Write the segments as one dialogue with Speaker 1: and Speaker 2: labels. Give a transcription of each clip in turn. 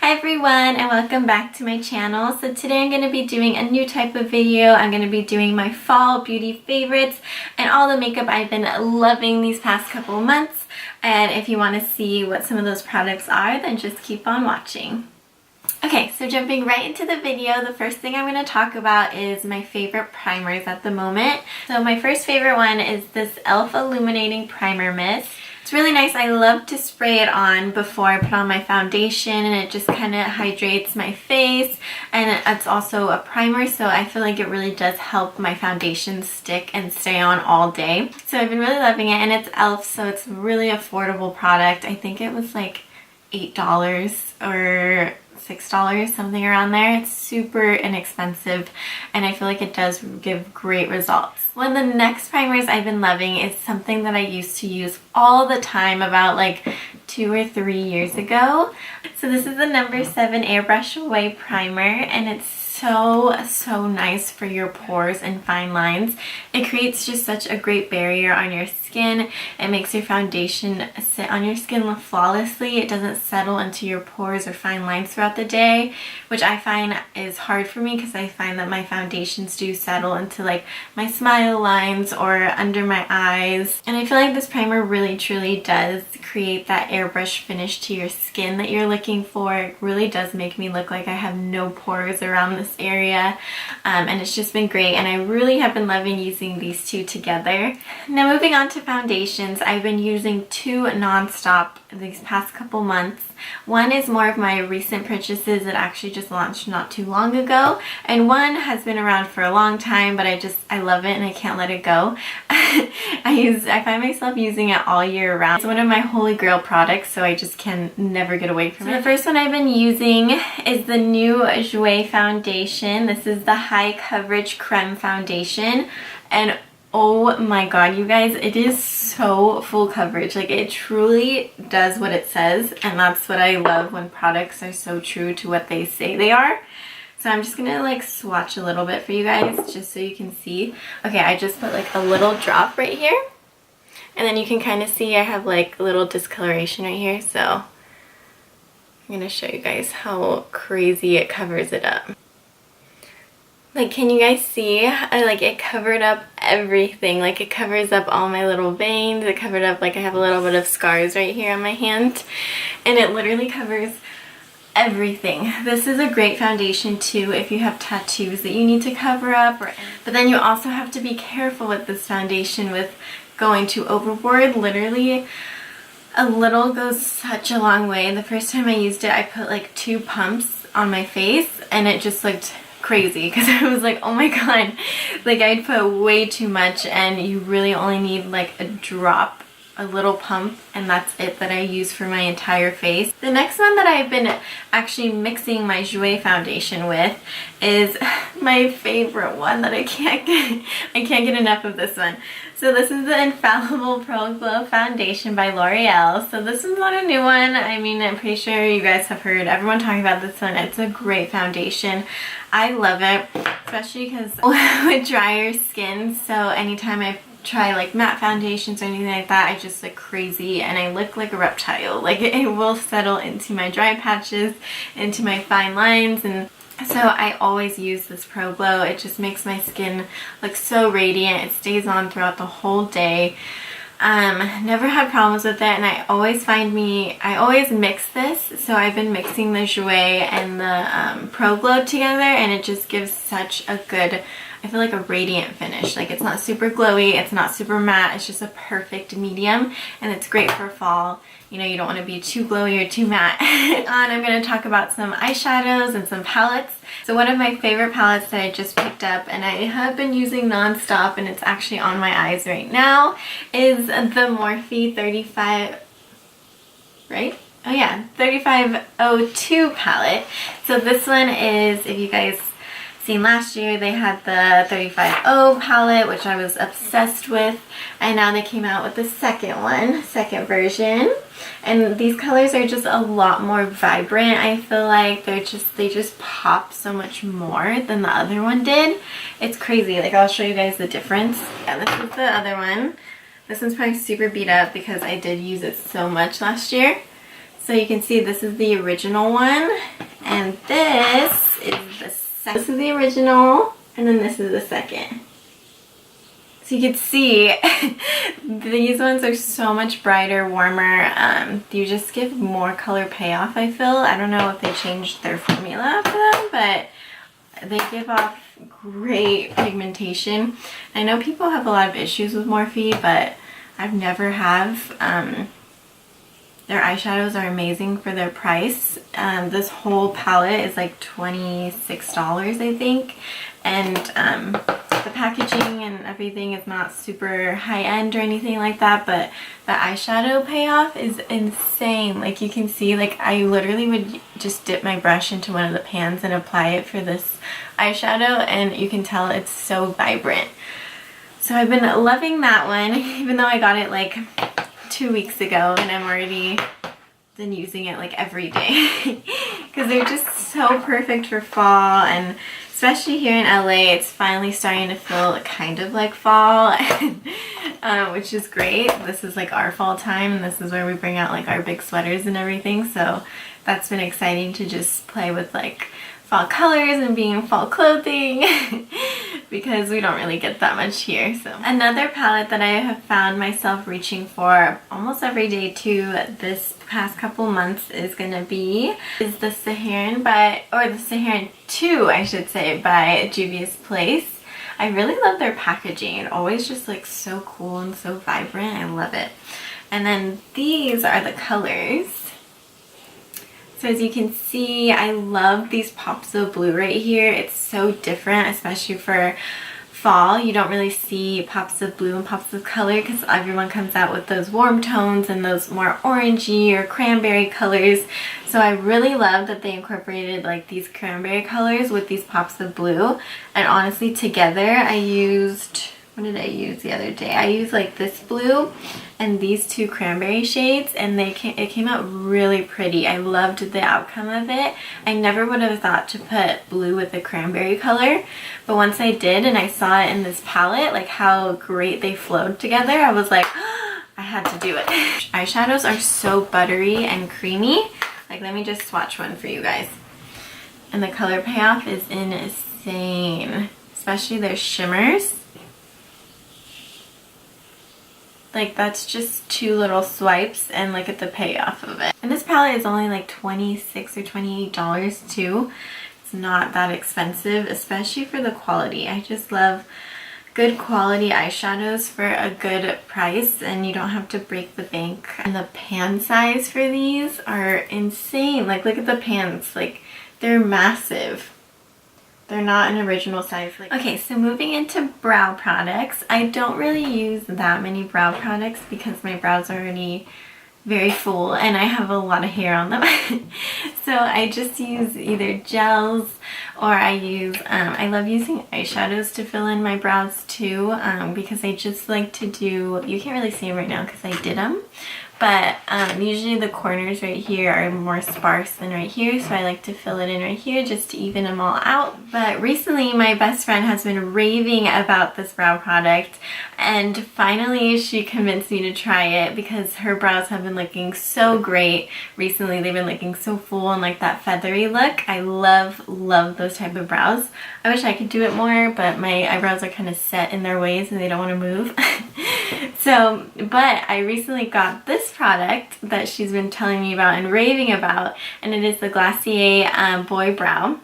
Speaker 1: Hi everyone and welcome back to my channel. So today I'm going to be doing a new type of video. I'm going to be doing my fall beauty favorites and all the makeup I've been loving these past couple months. And if you want to see what some of those products are, then just keep on watching. Okay, so jumping right into the video, the first thing I'm going to talk about is my favorite primers at the moment. So my first favorite one is this e.l.f. Illuminating Primer Mist. It's really nice. I love to spray it on before I put on my foundation, and it just kind of hydrates my face, and it's also a primer, so I feel like it really does help my foundation stick and stay on all day. So I've been really loving it, and it's e.l.f. so it's a really affordable product. I think it was like $8 or $6, something around there. It's super inexpensive and I feel like it does give great results. One of the next primers I've been loving is something that I used to use all the time about like 2 or 3 years ago. So this is the No. 7 Airbrush Away Primer, and it's so nice for your pores and fine lines. It creates just such a great barrier on your skin. It makes your foundation sit on your skin flawlessly. It doesn't settle into your pores or fine lines throughout the day, which I find is hard for me because I find that my foundations do settle into like my smile lines or under my eyes. And I feel like this primer really truly does create that airbrush finish to your skin that you're looking for. It really does make me look like I have no pores around this area, and it's just been great, and I really have been loving using these two together. Now moving on to foundations, I've been using two non-stop these past couple months. One is more of my recent purchases that actually just launched not too long ago, and one has been around for a long time, but I love it and I can't let it go. I find myself using it all year round. It's one of my holy grail products, so I just can never get away from it. The first one I've been using is the new Jouer foundation. This is the High Coverage Creme Foundation, and oh my god, you guys, it is so full coverage. Like, it truly does what it says, and that's what I love when products are so true to what they say they are. So I'm just gonna like swatch a little bit for you guys just so you can see. Okay, I just put like a little drop right here, and then you can kind of see I have like a little discoloration right here, so I'm gonna show you guys how crazy it covers it up. Like, can you guys see? Like, it covered up everything. Like, it covers up all my little veins. It covered up, like, I have a little bit of scars right here on my hand. And it literally covers everything. This is a great foundation, too, if you have tattoos that you need to cover up. But then you also have to be careful with this foundation with going too overboard. Literally, a little goes such a long way. The first time I used it, I put, like, 2 pumps on my face, and it just looked crazy because I was like, oh my god, like I'd put way too much, and you really only need like a drop, a little pump, and that's it that I use for my entire face. The next one that I've been actually mixing my Jouer foundation with is my favorite one that I can't get enough of this one. So this is the Infallible Pro Glow Foundation by L'Oreal. So this one's not a new one. I mean, I'm pretty sure you guys have heard everyone talking about this one. It's a great foundation. I love it, especially because with drier skin, so anytime I try like matte foundations or anything like that, I just look crazy and I look like a reptile. Like, it will settle into my dry patches, into my fine lines, and so I always use this Pro Glow. It just makes my skin look so radiant. It stays on throughout the whole day. Never had problems with it, and I always mix this, so I've been mixing the Jouer and the Pro Glow together, and it just gives such a good, I feel like a radiant finish. Like, it's not super glowy, it's not super matte, it's just a perfect medium, and it's great for fall. You know, you don't want to be too glowy or too matte. I'm going to talk about some eyeshadows and some palettes. So one of my favorite palettes that I just picked up and I have been using non-stop, and it's actually on my eyes right now, is the Morphe 35, right? Oh yeah, 3502 palette. So this one is, if you guys seen last year, they had the 35O palette, which I was obsessed with, and now they came out with the second version, and these colors are just a lot more vibrant. I feel like they just pop so much more than the other one did. It's crazy. Like, I'll show you guys the difference. Yeah, this is the other one. This one's probably super beat up because I did use it so much last year. So you can see this is the original one, and this is the second. This is the original, and then this is the second. So you can see these ones are so much brighter, warmer. You just give more color payoff, I feel. I don't know if they changed their formula for them, but they give off great pigmentation. I know people have a lot of issues with Morphe, but I've never have. Their eyeshadows are amazing for their price. This whole palette is like $26, I think. And the packaging and everything is not super high-end or anything like that, but the eyeshadow payoff is insane. Like you can see, like I literally would just dip my brush into one of the pans and apply it for this eyeshadow, and you can tell it's so vibrant. So I've been loving that one, even though I got it like 2 weeks ago, and I'm already been using it like every day because they're just so perfect for fall, and especially here in LA it's finally starting to feel kind of like fall, which is great. This is like our fall time, and this is where we bring out like our big sweaters and everything, so that's been exciting to just play with like fall colors and being in fall clothing because we don't really get that much here. So another palette that I have found myself reaching for almost every day too this past couple months is the Saharan the Saharan 2, I should say, by Juvia's Place. I really love their packaging. It always just looks so cool and so vibrant. I love it. And then these are the colors. So as you can see, I love these pops of blue right here. It's so different, especially for fall. You don't really see pops of blue and pops of color because everyone comes out with those warm tones and those more orangey or cranberry colors. So I really love that they incorporated like these cranberry colors with these pops of blue. And honestly, together I used, what did I use the other day? I used like this blue and these two cranberry shades, and it came out really pretty. I loved the outcome of it. I never would have thought to put blue with the cranberry color, but once I did and I saw it in this palette, like how great they flowed together, I was like, oh, I had to do it. Eyeshadows are so buttery and creamy. Like, let me just swatch one for you guys. And the color payoff is insane, especially their shimmers. Like, that's just 2 little swipes, and look at the payoff of it. And this palette is only like $26 or $28 too. It's not that expensive, especially for the quality. I just love good quality eyeshadows for a good price, and you don't have to break the bank. And the pan size for these are insane. Like, look at the pans. Like, they're massive. They're not an original size. Okay, so moving into brow products. I don't really use that many brow products because my brows are already very full and I have a lot of hair on them. So I just use either gels, or I love using eyeshadows to fill in my brows too, because I just like to do, you can't really see them right now because I did them. But usually the corners right here are more sparse than right here, so I like to fill it in right here just to even them all out. But recently my best friend has been raving about this brow product, and finally she convinced me to try it because her brows have been looking so great recently. They've been looking so full and like that feathery look. I love those type of brows. I wish I could do it more, but my eyebrows are kind of set in their ways and they don't want to move. But I recently got this product that she's been telling me about and raving about, and it is the Glacier Boy Brow.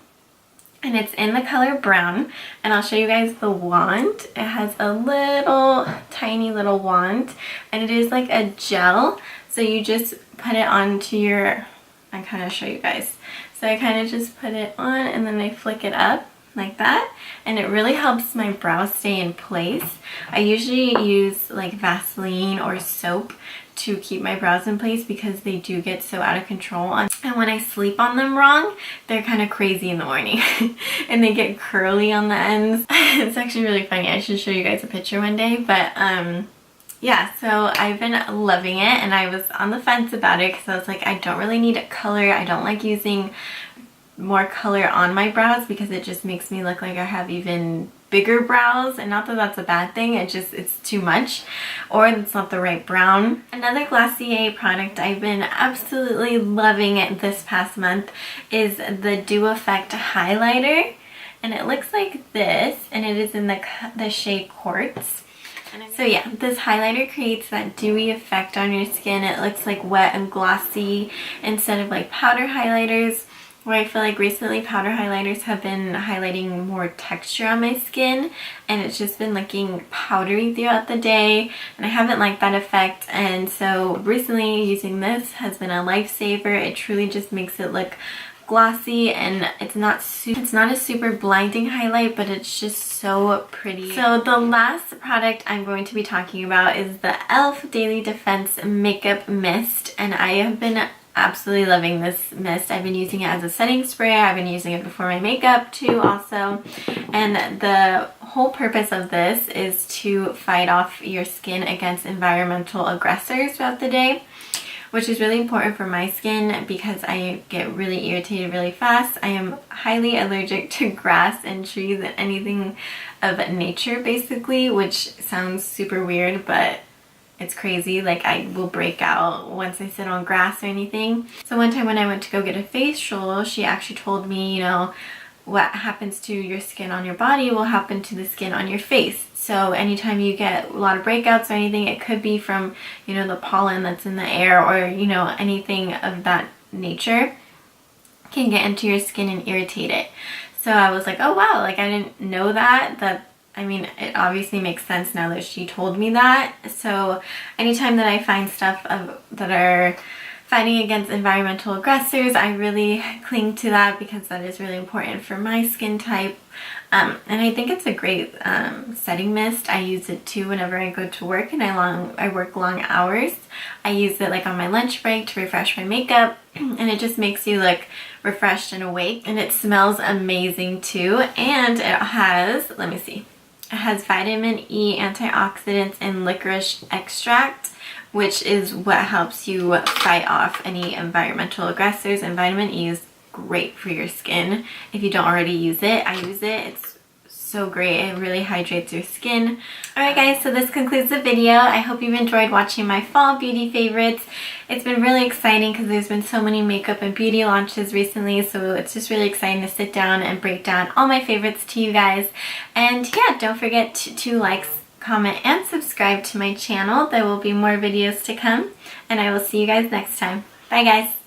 Speaker 1: And it's in the color brown, and I'll show you guys the wand. It has a little tiny little wand, and it is like a gel, so you just put it onto your, I kind of show you guys. So I kind of just put it on and then I flick it up like that, and it really helps my brows stay in place. I usually use like Vaseline or soap to keep my brows in place because they do get so out of control, and when I sleep on them wrong, they're kind of crazy in the morning and they get curly on the ends. It's actually really funny. I should show you guys a picture one day, but yeah, so I've been loving it, and I was on the fence about it because I was like, I don't really need a color. I don't like using more color on my brows because it just makes me look like I have even bigger brows, and not that that's a bad thing, it's too much, or it's not the right brown. Another Glossier product I've been absolutely loving it this past month is the Dew Effect highlighter, and it looks like this, and it is in the shade Quartz. So yeah, this highlighter creates that dewy effect on your skin. It looks like wet and glossy instead of like powder highlighters, where I feel like recently powder highlighters have been highlighting more texture on my skin, and it's just been looking powdery throughout the day, and I haven't liked that effect. And so recently using this has been a lifesaver. It truly just makes it look glossy, and it's not a super blinding highlight, but it's just so pretty. So the last product I'm going to be talking about is the e.l.f. Daily Defense Makeup Mist, and I have been absolutely loving this mist. I've been using it as a setting spray. I've been using it before my makeup too also, and the whole purpose of this is to fight off your skin against environmental aggressors throughout the day, which is really important for my skin because I get really irritated really fast. I am highly allergic to grass and trees and anything of nature basically, which sounds super weird, but it's crazy. Like, I will break out once I sit on grass or anything. So one time when I went to go get a facial, she actually told me, you know, what happens to your skin on your body will happen to the skin on your face. So anytime you get a lot of breakouts or anything, it could be from, you know, the pollen that's in the air, or, you know, anything of that nature can get into your skin and irritate it. So I was like, oh wow, like I didn't know that. I mean, it obviously makes sense now that she told me that. So anytime that I find stuff that are fighting against environmental aggressors, I really cling to that because that is really important for my skin type. And I think it's a great setting mist. I use it too whenever I go to work and I work long hours. I use it like on my lunch break to refresh my makeup, and it just makes you look refreshed and awake. And it smells amazing too. And it has, let me see, it has vitamin E, antioxidants, and licorice extract, which is what helps you fight off any environmental aggressors. And vitamin E is great for your skin if you don't already use it. I use it. It's so great. It really hydrates your skin. Alright guys, so this concludes the video. I hope you've enjoyed watching my fall beauty favorites. It's been really exciting because there's been so many makeup and beauty launches recently, so it's just really exciting to sit down and break down all my favorites to you guys. And yeah, don't forget to like, comment, and subscribe to my channel. There will be more videos to come, and I will see you guys next time. Bye guys!